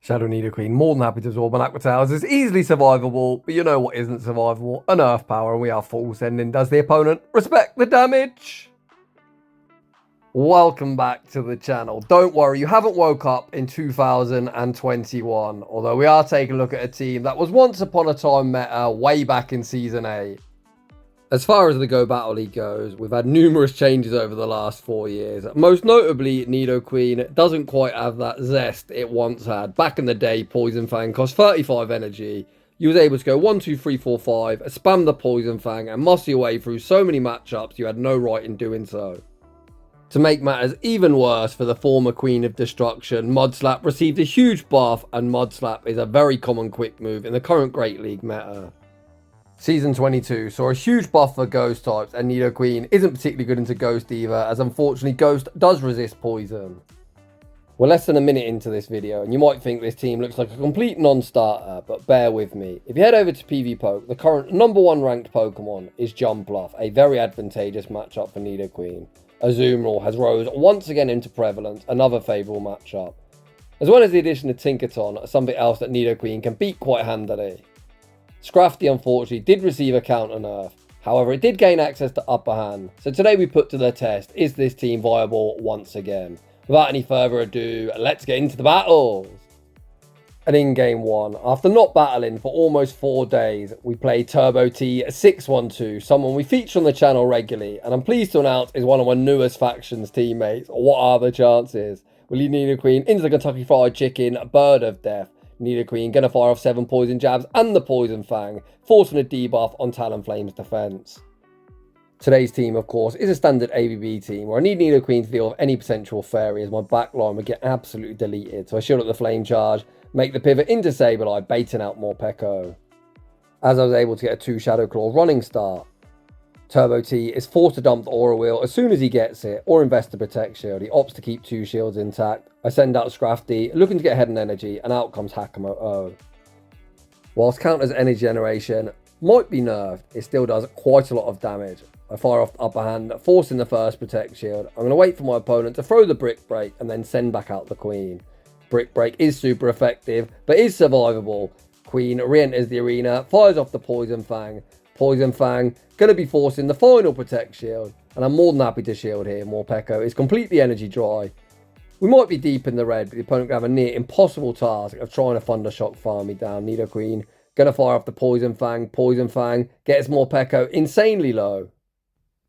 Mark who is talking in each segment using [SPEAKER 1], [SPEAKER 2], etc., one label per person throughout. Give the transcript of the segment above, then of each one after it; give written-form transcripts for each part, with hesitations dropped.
[SPEAKER 1] Shadow Nidoqueen, more than happy to absorb an Aqua Towers. It's easily survivable, but you know what isn't survivable? An Earth Power, and we are full sending. Does the opponent respect the damage? Welcome back to the channel. Don't worry, you haven't woke up in 2021, although we are taking a look at a team that was once upon a time meta way back in Season 8. As far as the Go Battle League goes, we've had numerous changes over the last 4 years. Most notably, Nidoqueen doesn't quite have that zest it once had. Back in the day, Poison Fang cost 35 energy. You was able to go 1, 2, 3, 4, 5, spam the Poison Fang and moss your way through so many matchups you had no right in doing so. To make matters even worse for the former Queen of Destruction, Mudslap received a huge buff, and Mudslap is a very common quick move in the current Great League meta. Season 22 saw a huge buff for Ghost types, and Nidoqueen isn't particularly good into Ghost either, as unfortunately Ghost does resist poison. We're less than a minute into this video, and you might think this team looks like a complete non-starter, but bear with me. If you head over to Pvpokes, the current #1 ranked Pokemon is Jumpluff, a very advantageous matchup for Nidoqueen. Azumarill has rose once again into prevalence, another favourable matchup. As well as the addition of Tinkaton, something else that Nidoqueen can beat quite handily. Scrafty unfortunately did receive a counter nerf, however it did gain access to upper hand, so today we put to the test, is this team viable once again? Without any further ado, let's get into the battles! And in game 1, after not battling for almost 4 days, we played Turbo T 612, someone we feature on the channel regularly, and I'm pleased to announce is one of my newest factions teammates. What are the chances? We lead Nidoqueen into the Kentucky Fried Chicken, Bird of Death. Nidoqueen gonna fire off 7 poison jabs and the Poison Fang, forcing a debuff on Talonflame's defense. Today's team, of course, is a standard ABB team where I need Nidoqueen to deal with any potential fairy, as my backline would get absolutely deleted, so I shield up the Flame Charge, make the pivot into Sableye, baiting out more Peko. As I was able to get a 2 Shadow Claw running start, Turbo T is forced to dump the Aura Wheel as soon as he gets it, or invest to Protect Shield. He opts to keep 2 shields intact. I send out Scrafty, looking to get ahead in energy, and out comes Hakamo-O. Whilst counters energy generation might be nerfed, it still does quite a lot of damage. I fire off the upper hand, forcing the first Protect Shield. I'm going to wait for my opponent to throw the Brick Break and then send back out the Queen. Brick Break is super effective, but is survivable. Queen re-enters the arena, fires off the Poison Fang. Poison Fang going to be forcing the final Protect Shield, and I'm more than happy to shield here. Morpeko is completely energy dry. We might be deep in the red, but the opponent can have a near impossible task of trying to Thundershock farm me down. Nidoqueen going to fire off the Poison Fang. Poison Fang gets Morpeko insanely low.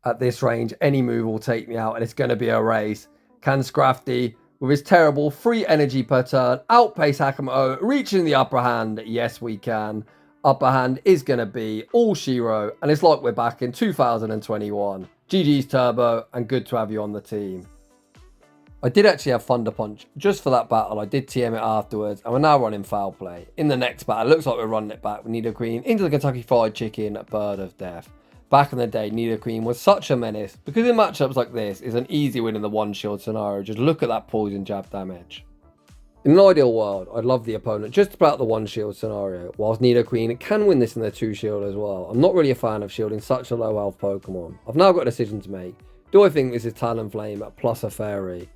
[SPEAKER 1] At this range, any move will take me out, and it's going to be a race. Can Scrafty, with his terrible 3 energy per turn, outpace Hakamo-O, reaching the upper hand? Yes, we can. Upper hand is going to be all Shiro, and it's like we're back in 2021. GG's Turbo, and good to have you on the team. I did actually have Thunder Punch just for that battle. I did TM it afterwards, and we're now running Foul Play. In the next battle, it looks like we're running it back with Nidoqueen into the Kentucky Fried Chicken, Bird of Death. Back in the day, Nidoqueen was such a menace, because in matchups like this, it's an easy win in the 1 shield scenario. Just look at that poison jab damage. In an ideal world, I'd love the opponent just to play out the 1 shield scenario, whilst Nidoqueen can win this in the 2 shield as well. I'm not really a fan of shielding such a low health Pokemon. I've now got a decision to make. Do I think this is Talonflame plus a Fairy?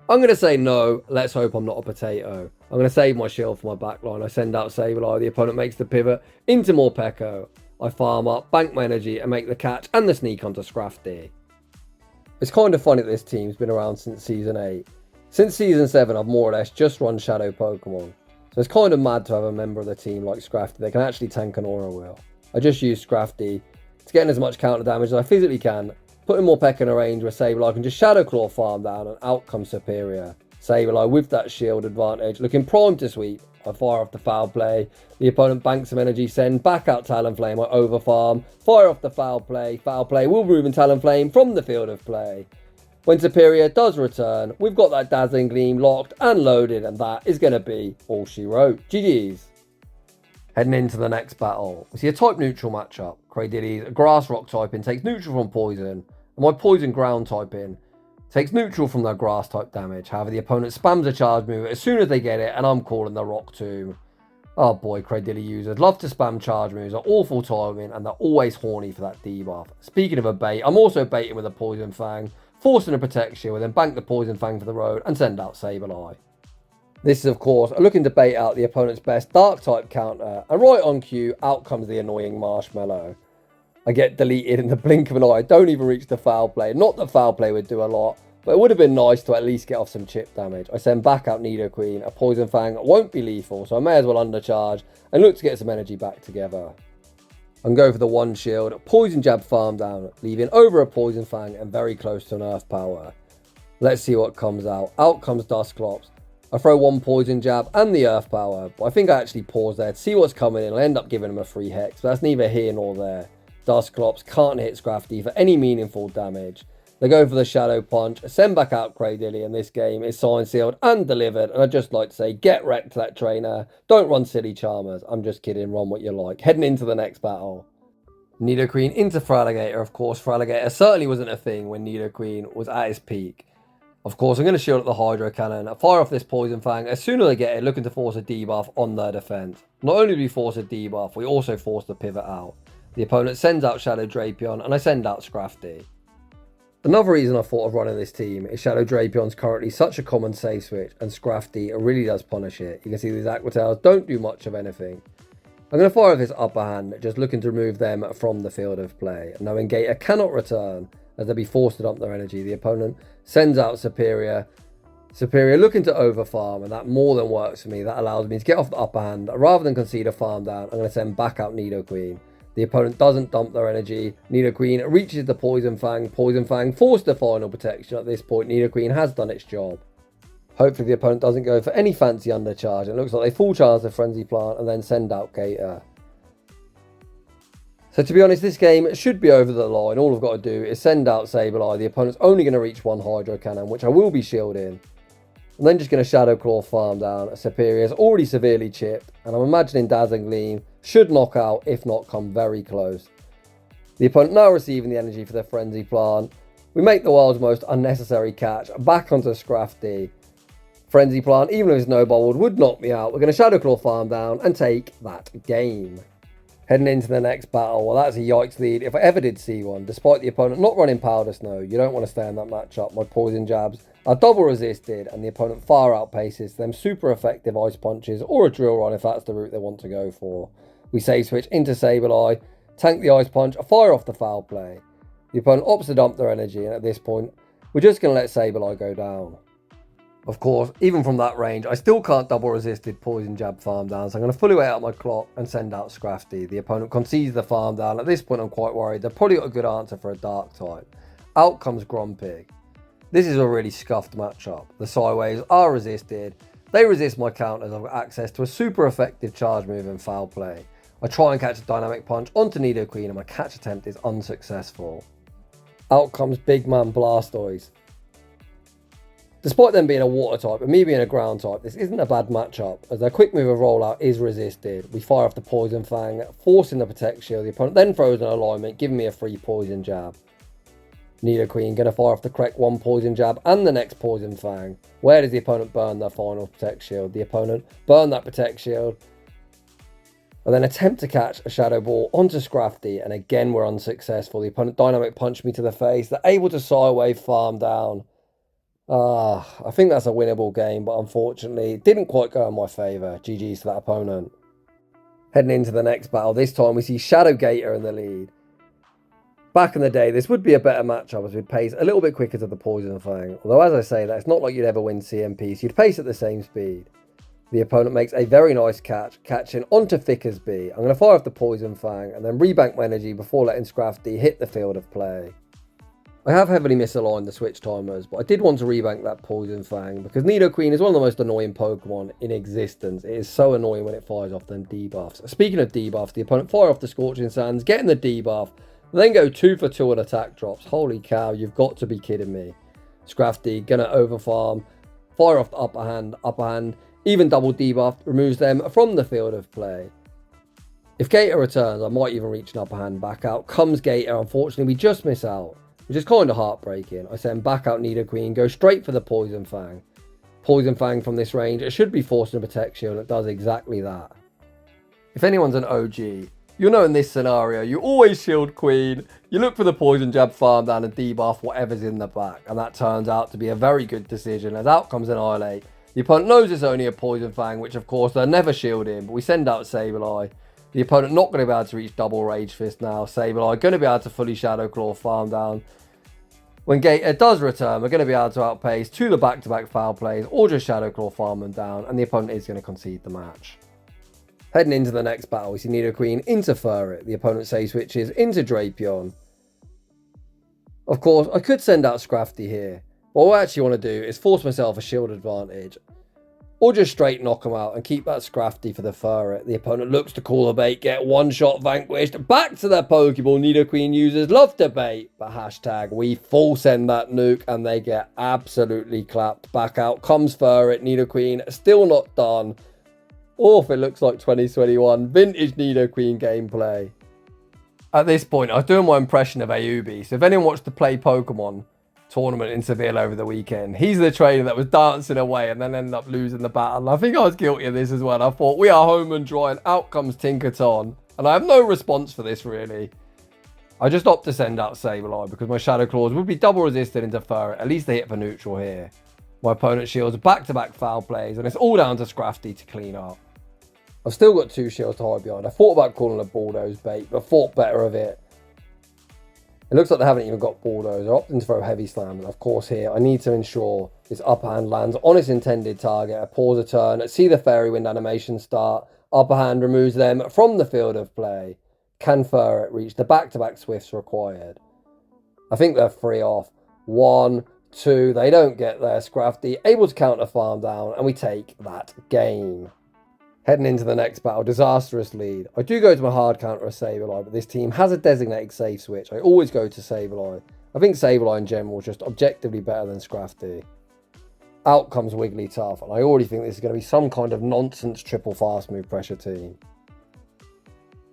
[SPEAKER 1] I'm going to say no. Let's hope I'm not a potato. I'm going to save my shield for my backline. I send out Sableye. The opponent makes the pivot into more Peko. I farm up, bank my energy, and make the catch and the sneak onto Scrafty. It's kind of funny that this team's been around since Season 8. Since Season 7, I've more or less just run Shadow Pokemon. So it's kind of mad to have a member of the team like Scrafty that can actually tank an Aura Wheel. I just use Scrafty to get in as much counter damage as I physically can, putting more Peko in a range where Sableye can just Shadow Claw farm down, and out comes Superior. Sableye with that shield advantage, looking primed to sweep. I fire off the Foul Play. The opponent banks some energy, send back out Talonflame. I overfarm, fire off the Foul Play. Foul Play will remove Talonflame from the field of play. When Superior does return, we've got that Dazzling Gleam locked and loaded, and that is going to be all she wrote. GG's. Heading into the next battle, we see a type neutral matchup. Cradilly's Grass Rock typing takes neutral from Poison, and my Poison Ground typing takes neutral from their Grass type damage. However, the opponent spams a charge move as soon as they get it, and I'm calling the Rock Tomb. Oh boy, Cradilly users love to spam charge moves, are awful timing, and they're always horny for that debuff. Speaking of a bait, I'm also baiting with a Poison Fang, forcing a Protect Shield, then bank the Poison Fang for the road and send out Sableye. This is, of course, looking to bait out the opponent's best Dark-type counter, and right on cue, out comes the annoying Marshmallow. I get deleted in the blink of an eye. I don't even reach the foul play. Not that foul play would do a lot, but it would have been nice to at least get off some chip damage. I send back out Nidoqueen. A Poison Fang won't be lethal, so I may as well undercharge and look to get some energy back together. I'm going for the one shield, Poison Jab farm down, leaving over a Poison Fang and very close to an Earth Power. Let's see what comes out. Out comes Dusclops. I throw one Poison Jab and the Earth Power, but I think I actually pause there to see what's coming in and end up giving him a free Hex, but that's neither here nor there. Dusclops can't hit Scrafty for any meaningful damage. They go for the Shadow Punch, send back out Cradily, and this game is signed, sealed, and delivered. And I'd just like to say, get wrecked, that trainer. Don't run silly Charmers. I'm just kidding, run what you like. Heading into the next battle. Nidoqueen into Feraligatr, of course. Feraligatr certainly wasn't a thing when Nidoqueen was at his peak. Of course, I'm going to shield up the Hydro Cannon, fire off this Poison Fang as soon as I get it, looking to force a debuff on their defense. Not only do we force a debuff, we also force the pivot out. The opponent sends out Shadow Drapion, and I send out Scrafty. Another reason I thought of running this team is Shadow Drapion's currently such a common save switch, and Scrafty really does punish it. You can see these Aqua Tails don't do much of anything. I'm going to fire off his upper hand, just looking to remove them from the field of play. Knowing Gator cannot return, as they'll be forced to dump their energy, the opponent sends out Superior. Superior looking to overfarm, and that more than works for me. That allows me to get off the upper hand. Rather than concede a farm down, I'm going to send back out Nidoqueen. The opponent doesn't dump their energy. Nidoqueen reaches the Poison Fang. Poison Fang forced the final protection. At this point, Nidoqueen has done its job. Hopefully the opponent doesn't go for any fancy undercharge. It looks like they full charge the Frenzy Plant and then send out Gator. So to be honest, this game should be over the line. All I've got to do is send out Sableye. The opponent's only going to reach one Hydro Cannon, which I will be shielding. I'm then just going to Shadow Claw farm down. Superior's already severely chipped, and I'm imagining Dazzling Gleam should knock out, if not come very close. The opponent now receiving the energy for their Frenzy Plant. We make the world's most unnecessary catch, back onto Scrafty. Frenzy Plant, even if it's no bubbled, would knock me out. We're going to Shadow Claw farm down and take that game. Heading into the next battle, well, that's a yikes lead if I ever did see one. Despite the opponent not running Powder Snow, you don't want to stay in that matchup. My Poison Jabs are double resisted, and the opponent far outpaces them super effective Ice Punches or a Drill Run if that's the route they want to go for. We save switch into Sableye, tank the Ice Punch, fire off the foul play. The opponent opts to dump their energy, and at this point, we're just going to let Sableye go down. Of course, even from that range, I still can't double resisted Poison Jab farm down, so I'm going to fully wait out my clock and send out Scrafty. The opponent concedes the farm down. At this point, I'm quite worried. They've probably got a good answer for a Dark type. Out comes Grumpig. This is a really scuffed matchup. The Sideways are resisted. They resist my counters. I've got access to a super effective charge move and foul play. I try and catch a Dynamic Punch onto Nidoqueen, and my catch attempt is unsuccessful. Out comes Big Man Blastoise. Despite them being a water type and me being a ground type, this isn't a bad matchup, as their quick move of rollout is resisted. We fire off the Poison Fang, forcing the Protect Shield. The opponent then throws an alignment, giving me a free Poison Jab. Nidoqueen going to fire off the correct one Poison Jab and the next Poison Fang. Where does the opponent burn their final Protect Shield? The opponent burn that Protect Shield, and then attempt to catch a Shadow Ball onto Scrafty, and again we're unsuccessful. The opponent Dynamic Punch me to the face. They're able to Sidewave farm down. I think that's a winnable game, but unfortunately it didn't quite go in my favour. GG's to that opponent. Heading into the next battle, this time we see Shadow Gator in the lead. Back in the day, this would be a better matchup as we'd pace a little bit quicker to the Poison Fang. Although as I say that, it's not like you'd ever win CMP, so you'd pace at the same speed. The opponent makes a very nice catch, catching onto Fickersby. I'm going to fire off the Poison Fang and then rebank my energy before letting Scrafty hit the field of play. I have heavily misaligned the switch timers, but I did want to rebank that Poison Fang because Nidoqueen is one of the most annoying Pokemon in existence. It is so annoying when it fires off them debuffs. Speaking of debuffs, the opponent fire off the Scorching Sands, getting the debuff, then go 2 for 2 on attack drops. Holy cow, you've got to be kidding me. Scrafty gonna overfarm, fire off the upper hand, even double debuff, removes them from the field of play. If Gator returns, I might even reach an upper hand back out. Comes Gator, unfortunately we just miss out, which is kind of heartbreaking. I send back out Nidoqueen, go straight for the Poison Fang. Poison Fang from this range, it should be forcing a Protect Shield, and it does exactly that. If anyone's an OG, you'll know in this scenario, you always shield Queen, you look for the Poison Jab farm down and debuff whatever's in the back, and that turns out to be a very good decision as out comes Annihilate. The opponent knows it's only a Poison Fang, which of course they're never shielding, but we send out Sableye. The opponent not going to be able to reach double Rage Fist now. Sableye going to be able to fully Shadow Claw farm down. When Gator does return, we're going to be able to outpace to the back-to-back foul plays or just Shadow Claw farm them down, and the opponent is going to concede the match. Heading into the next battle, we see Nidoqueen into Ferret. The opponent say switches into Drapion. Of course, I could send out Scrafty here. But what I actually want to do is force myself a shield advantage. Or just straight knock him out and keep that Scrafty for the Ferret. The opponent looks to call the bait, get one shot vanquished. Back to their Pokeball. Nidoqueen users love to bait. But hashtag we full send that nuke and they get absolutely clapped. Back out comes Ferret. Nidoqueen still not done. Or if it looks like 2021 vintage Nidoqueen gameplay. At this point, I was doing my impression of Ayubi. So if anyone watched the Play Pokemon tournament in Seville over the weekend, he's the trainer that was dancing away and then ended up losing the battle. And I think I was guilty of this as well. I thought, we are home and dry, and out comes Tinkaton. And I have no response for this, really. I just opt to send out Sableye because my Shadow Claws would be double resisted into Ferret. At least they hit for neutral here. My opponent shields back-to-back foul plays, and it's all down to Scrafty to clean up. I've still got 2 shields to hide behind. I thought about calling a Bulldoze bait, but thought better of it. It looks like they haven't even got Bulldoze. They're opting to throw Heavy Slam, and of course here, I need to ensure this upper hand lands on its intended target. I pause a turn, see the Fairy Wind animation start. Upper hand removes them from the field of play. Can Ferret reach the back-to-back Swifts required? I think they're 3 off. 1, 2, they don't get there. Scrafty able to counter farm down, and we take that game. Heading into the next battle, disastrous lead. I do go to my hard counter of Sableye, but this team has a designated safe switch. I always go to Sableye. I think Sableye in general is just objectively better than Scrafty. Out comes Wigglytuff, and I already think this is going to be some kind of nonsense triple fast move pressure team.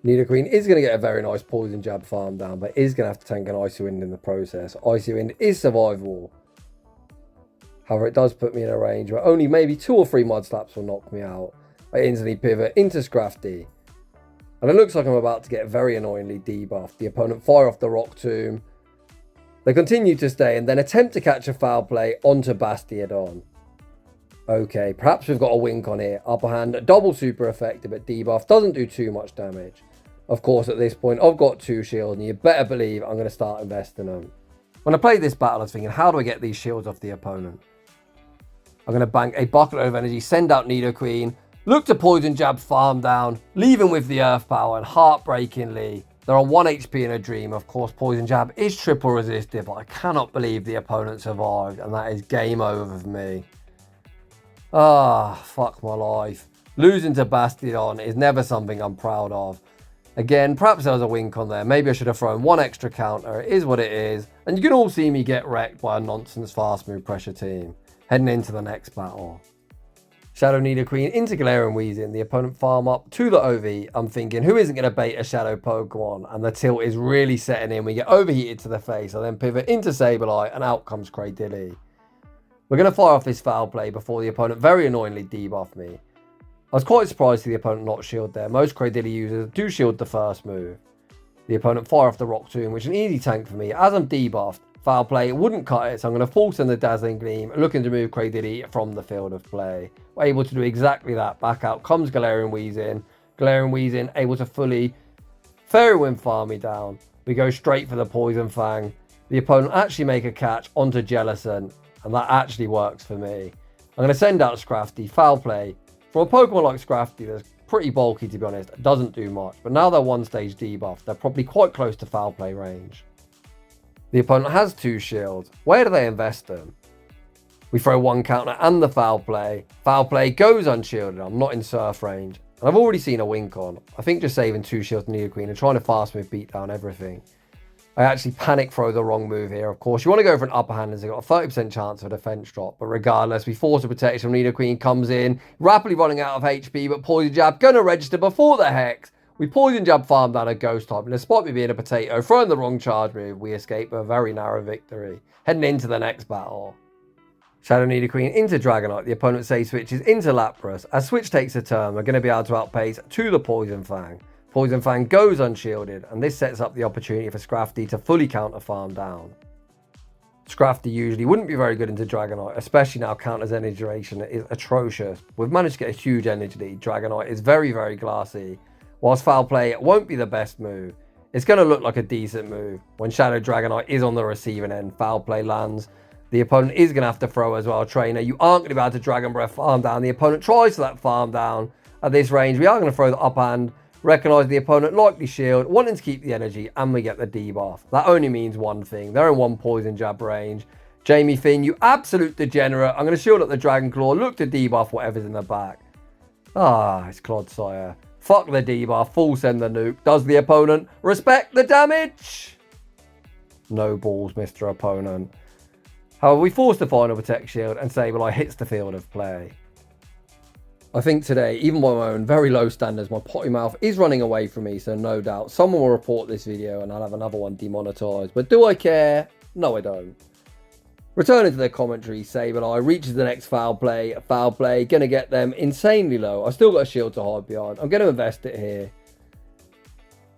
[SPEAKER 1] Nidoqueen is going to get a very nice Poison Jab farm down, but is going to have to tank an Icy Wind in the process. Icy Wind is survivable. However, it does put me in a range where only maybe 2 or 3 Mud Slaps will knock me out. I instantly pivot into Scrafty. And it looks like I'm about to get very annoyingly debuffed. The opponent fire off the Rock Tomb. They continue to stay and then attempt to catch a foul play onto Bastiodon. Okay, perhaps we've got a wink on here. Upper hand, double super effective, but debuff doesn't do too much damage. Of course, at this point, I've got 2 shields, and you better believe I'm going to start investing them. When I played this battle, I was thinking, how do I get these shields off the opponent? I'm going to bank a bucket of energy, send out Nidoqueen. Look to Poison Jab farm down, leave him with the Earth Power, and heartbreakingly, they're on 1 HP in a dream. Of course, Poison Jab is triple resisted, but I cannot believe the opponent survived, and that is game over for me. Ah, fuck my life. Losing to Bastiodon is never something I'm proud of. Again, perhaps there was a wink on there. Maybe I should have thrown 1 extra counter. It is what it is, and you can all see me get wrecked by a nonsense fast move pressure team. Heading into the next battle. Shadow Nidoqueen into Galarian Weezing. The opponent farm up to the OV. I'm thinking, who isn't going to bait a Shadow Pokemon? And the tilt is really setting in. We get overheated to the face. I then pivot into Sableye, and out comes Cradily. We're going to fire off this foul play before the opponent very annoyingly debuff me. I was quite surprised to see the opponent not shield there. Most Cradily users do shield the first move. The opponent fire off the Rock Tomb, which is an easy tank for me. As I'm debuffed, foul play wouldn't cut it, so I'm going to full send the Dazzling Gleam, looking to move Cradily from the field of play. We're able to do exactly that. Back out comes Galarian Weezing. Galarian Weezing able to fully Fairy Wind farm me down. We go straight for the Poison Fang. The opponent actually make a catch onto Jellicent, and that actually works for me. I'm going to send out Scrafty, foul play. For a Pokemon like Scrafty, that's pretty bulky to be honest, it doesn't do much. But now they're 1 stage debuff, they're probably quite close to foul play range. The opponent has 2 shields. Where do they invest them? We throw 1 counter and the foul play. Foul play goes unshielded. I'm not in surf range. And I've already seen a wink on. I think just saving 2 shields to Nidoqueen and trying to fast move beat down everything. I actually panic throw the wrong move here. Of course, you want to go for an upper hand as they've got a 30% chance of a defense drop. But regardless, we force a protection. Nidoqueen comes in, rapidly running out of HP, but Poison Jab going to register before the Hex. We Poison Jab farm down a Ghost type, and despite me being a potato, throwing the wrong charge move, we escape a very narrow victory. Heading into the next battle. Shadow Nidoqueen into Dragonite. The opponent say switches into Lapras. As switch takes a turn, we're going to be able to outpace to the Poison Fang. Poison Fang goes unshielded, and this sets up the opportunity for Scrafty to fully counter farm down. Scrafty usually wouldn't be very good into Dragonite, especially now Counter's energy duration is atrocious. We've managed to get a huge energy lead. Dragonite is very, very glassy. Whilst Foul Play won't be the best move, it's going to look like a decent move. When Shadow Dragonite is on the receiving end, Foul Play lands. The opponent is going to have to throw as well, Trainer. You aren't going to be able to Dragon Breath farm down. The opponent tries for that farm down. At this range, we are going to throw the up hand, recognise the opponent, likely shield, wanting to keep the energy, and we get the debuff. That only means one thing. They're in one poison jab range. Jamie Finn, you absolute degenerate. I'm going to shield up the Dragon Claw, look to debuff whatever's in the back. Ah, it's Clodsire. Fuck the debuff, full send the nuke. Does the opponent respect the damage? No balls, Mr. Opponent. However, we force the final Protect Shield and Sableye hits the field of play. I think today, even by my own very low standards, my potty mouth is running away from me, so no doubt someone will report this video and I'll have another one demonetized. But do I care? No, I don't. Returning to the commentary, Sableye reaches the next foul play, gonna get them insanely low. I've still got a shield to hide behind. I'm gonna invest it here.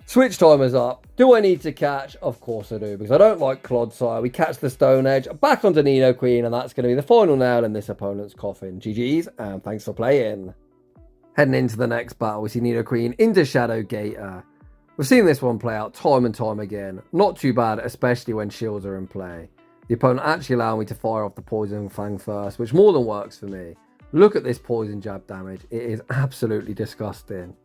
[SPEAKER 1] Switch timer's up. Do I need to catch? Of course I do, because I don't like Clodsire. We catch the Stone Edge, back onto Nidoqueen, and that's going to be the final nail in this opponent's coffin. GG's, and thanks for playing. Heading into the next battle, we see Nidoqueen into Shadow Gator. We've seen this one play out time and time again. Not too bad, especially when shields are in play. The opponent actually allowed me to fire off the Poison Fang first, which more than works for me. Look at this poison jab damage. It is absolutely disgusting.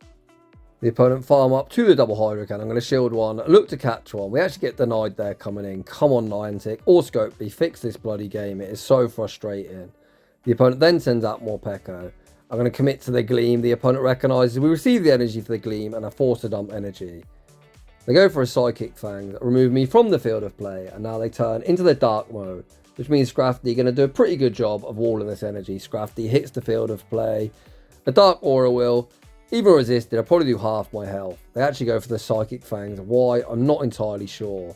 [SPEAKER 1] The opponent farm up to the double Hydro Cannon. I'm going to shield one, look to catch one. We actually get denied there coming in. Come on, Niantic or Scrafty, fix this bloody game. It is so frustrating. The opponent then sends out more Peko. I'm going to commit to the Gleam. The opponent recognises we receive the energy for the Gleam and are forced to dump energy. They go for a Psychic Fang that remove me from the field of play, and now they turn into the Dark mode, which means Scrafty going to do a pretty good job of walling this energy. Scrafty hits the field of play. A Dark Aura will, even resisted, I'll probably do half my health. They actually go for the Psychic Fangs. Why? I'm not entirely sure.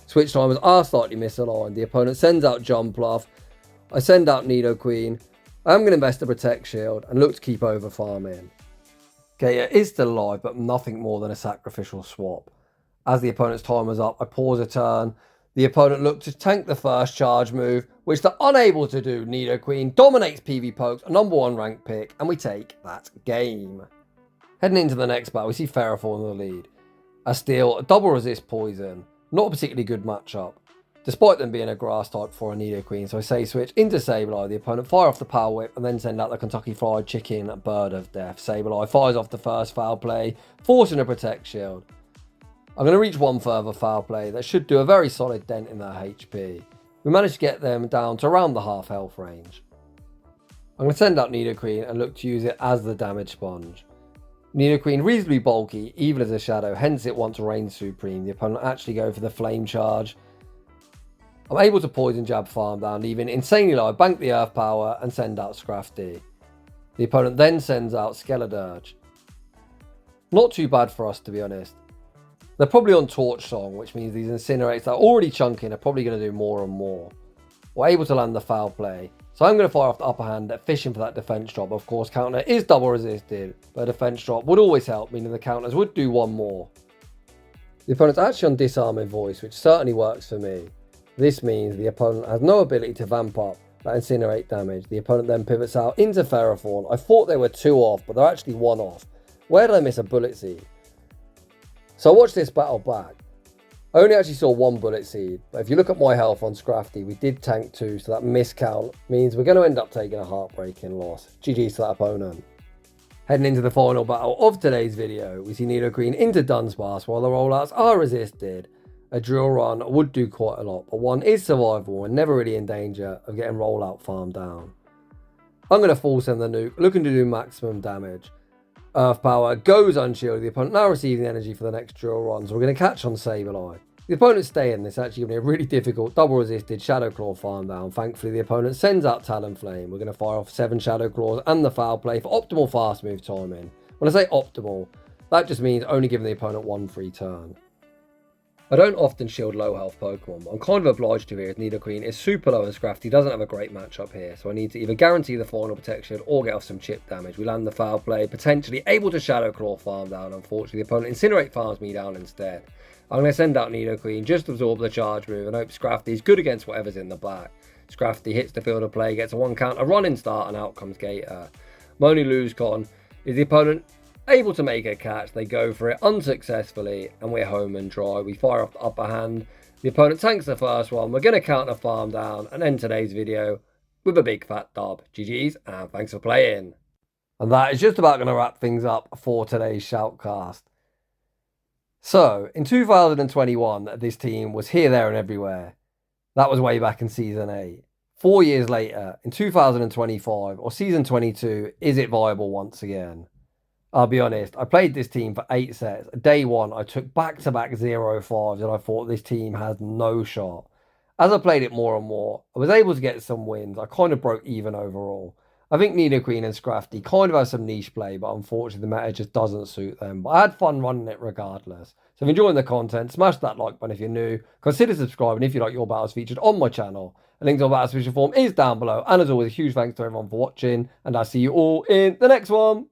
[SPEAKER 1] Switch timers are slightly misaligned. The opponent sends out Jumpluff. I send out Nidoqueen. I'm going to invest a Protect Shield and look to keep over farming. Gator is still alive, but nothing more than a sacrificial swap. As the opponent's timer's up, I pause a turn. The opponent looks to tank the first charge move, which they're unable to do. Nidoqueen dominates Pvpokes, a #1 ranked pick, and we take that game. Heading into the next battle, we see Feraligatr in the lead. A Steel, a double resist Poison. Not a particularly good matchup, despite them being a grass type for a Nidoqueen. So I say switch into Sableye. The opponent fire off the Power Whip and then send out the Kentucky Fried Chicken Bird of Death. Sableye fires off the first foul play, forcing a Protect Shield. I'm going to reach one further foul play that should do a very solid dent in their HP. We managed to get them down to around the half health range. I'm going to send out Nidoqueen and look to use it as the damage sponge. Nidoqueen reasonably bulky, even as a shadow, hence it wants Reign Supreme. The opponent actually go for the Flame Charge. I'm able to Poison Jab farm down, leaving insanely low. I bank the Earth Power and send out Scrafty. The opponent then sends out Skeledirge. Not too bad for us, to be honest. They're probably on Torch Song, which means these Incinerates that are already chunking are probably going to do more and more. We're able to land the foul play. So I'm going to fire off the upper hand, fishing for that defense drop. Of course, counter is double resisted, but a defense drop would always help, meaning the counters would do one more. The opponent's actually on Disarming Voice, which certainly works for me. This means the opponent has no ability to vamp up that Incinerate damage. The opponent then pivots out into Feraligatr. I thought they were 2 off, but they're actually 1 off. Where did I miss a Bullet Seed? So I watched this battle back. I only actually saw 1 Bullet Seed, but if you look at my health on Scrafty, we did tank 2, so that miscount means we're going to end up taking a heartbreaking loss. GG's to that opponent. Heading into the final battle of today's video, we see Nidoqueen into Dunsparce while the rollouts are resisted. A drill run would do quite a lot, but one is survivable and never really in danger of getting rollout farmed down. I'm going to full send the nuke, looking to do maximum damage. Earth Power goes unshielded. The opponent now receiving energy for the next drill run, so we're going to catch on Sableye. The opponent's staying. This actually going to be a really difficult double resisted Shadow Claw farm down. Thankfully, the opponent sends out Talonflame. We're going to fire off 7 Shadow Claws and the foul play for optimal fast move timing. When I say optimal, that just means only giving the opponent 1 free turn. I don't often shield low health Pokemon, but I'm kind of obliged to here as Nidoqueen is super low and Scrafty doesn't have a great matchup here, so I need to either guarantee the final protection or get off some chip damage. We land the foul play, potentially able to Shadow Claw farm down. Unfortunately, the opponent Incinerate farms me down instead. I'm going to send out Nidoqueen, just absorb the charge move, and hope Scrafty is good against whatever's in the back. Scrafty hits the field of play, gets a 1 count, a running start, and out comes Gator. My only lose con is the opponent able to make a catch. They go for it unsuccessfully, and we're home and dry. We fire off the upper hand. The opponent tanks the first one. We're going to counter farm down and end today's video with a big fat dub. GG's, and thanks for playing. And that is just about going to wrap things up for today's shoutcast. So, in 2021, this team was here, there, and everywhere. That was way back in Season 8. 4 years later, in 2025, or Season 22, is it viable once again? I'll be honest, I played this team for 8 sets. Day 1, I took back-to-back 0-5s, and I thought this team has no shot. As I played it more and more, I was able to get some wins. I kind of broke even overall. I think Nidoqueen and Scrafty kind of have some niche play, but unfortunately the meta just doesn't suit them. But I had fun running it regardless. So if you're enjoying the content, smash that like button if you're new. Consider subscribing if you like your battles featured on my channel. A link to our battle submission form is down below. And as always, a huge thanks to everyone for watching. And I'll see you all in the next one.